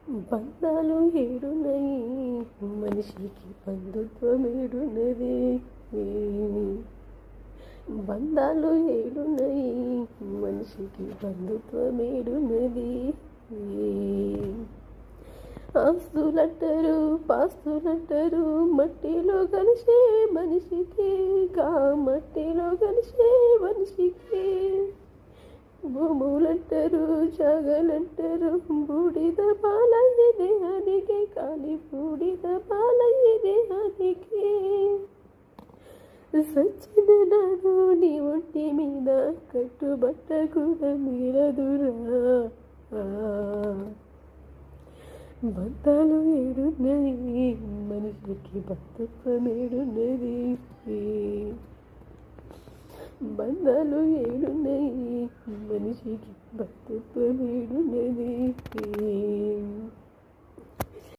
బంధాలు ఏడున్నాయి, మనిషికి బంధుత్వం ఏడున్నది. బంధాలు ఏడున్నాయి, మనిషికి బంధుత్వం ఏడున్నది. ఆస్తులంటారు పాస్తులంటారు, మట్టిలో కలిసే మనిషికి, మట్టిలో కలిసే మనిషికి. భూములంటారు జాగలంటారు, బూడిద పాలయ్యే దేహానికి, కాలి బూడిద పాలయ్యే దేహానికి. సచ్చిన నాడు నీ ఒంటి మీద కట్టుబట్ట కూడా మిగలదురా. బంధాలు ఏడున్నది, మనిషికి బంధుత్వం ఏడున్నది. బంధాలు ఏడున్నాయి, మనిషికి బంధుత్వం ఏడున్నది.